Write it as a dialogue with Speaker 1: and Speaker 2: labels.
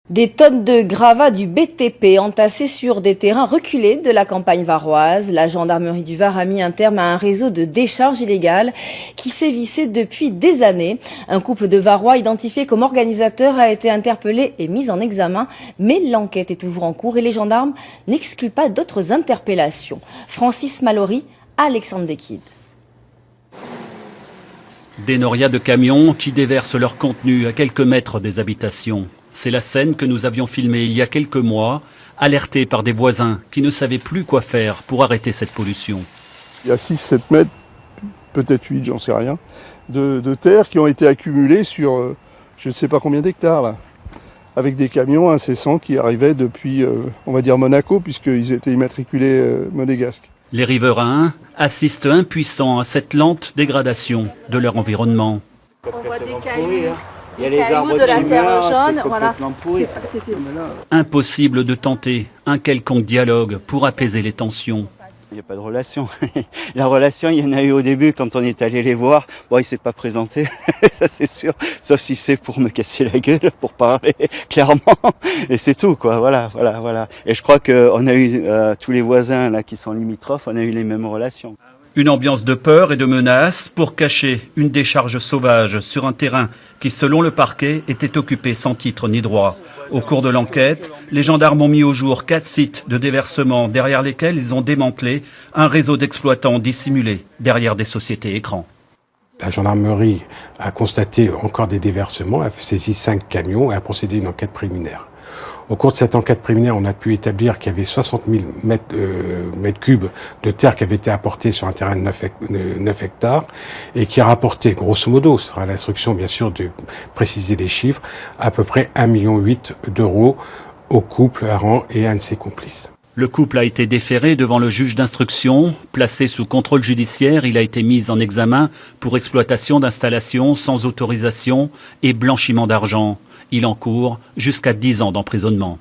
Speaker 1: Des tonnes de gravats du BTP entassés sur des terrains reculés de la campagne varoise. La gendarmerie du Var a mis un terme à un réseau de décharges illégales qui sévissait depuis des années. Un couple de Varois identifié comme organisateur a été interpellé et mis en examen, mais l'enquête est toujours en cours et les gendarmes n'excluent pas d'autres interpellations. Francis Mallory, Alexandre Dekid.
Speaker 2: Des norias de camions qui déversent leur contenu à quelques mètres des habitations. C'est la scène que nous avions filmée il y a quelques mois, alertés par des voisins qui ne savaient plus quoi faire pour arrêter cette pollution.
Speaker 3: Il y a 6-7 mètres, peut-être 8, j'en sais rien, de terre qui ont été accumulées sur je ne sais pas combien d'hectares là, avec des camions incessants qui arrivaient depuis, on va dire Monaco, puisqu'ils étaient immatriculés monégasques.
Speaker 2: Les riverains assistent impuissants à cette lente dégradation de leur environnement.
Speaker 4: On voit des cailloux. Il y a les arbres de la terre jaune, voilà.
Speaker 2: Impossible de tenter un quelconque dialogue pour apaiser les tensions.
Speaker 5: Il n'y a pas de relation. La relation, il y en a eu au début quand on est allé les voir. Bon, il ne s'est pas présenté, ça c'est sûr. Sauf si c'est pour me casser la gueule, pour parler clairement. Et c'est tout, quoi. Voilà. Et je crois qu'on a eu tous les voisins là qui sont limitrophes, on a eu les mêmes relations.
Speaker 2: Une ambiance de peur et de menace pour cacher une décharge sauvage sur un terrain qui, selon le parquet, était occupé sans titre ni droit. Au cours de l'enquête, les gendarmes ont mis au jour 4 sites de déversement derrière lesquels ils ont démantelé un réseau d'exploitants dissimulés derrière des sociétés écrans.
Speaker 6: La gendarmerie a constaté encore des déversements, a saisi 5 camions et a procédé à une enquête préliminaire. Au cours de cette enquête préliminaire, on a pu établir qu'il y avait 60 000 mètres cubes de terre qui avaient été apportés sur un terrain de 9 hectares et qui a rapporté, grosso modo, ce sera l'instruction bien sûr de préciser les chiffres, à peu près 1,8 million d'euros au couple Aran et un de ses complices.
Speaker 2: Le couple a été déféré devant le juge d'instruction. Placé sous contrôle judiciaire, il a été mis en examen pour exploitation d'installations sans autorisation et blanchiment d'argent. Il encourt jusqu'à 10 ans d'emprisonnement.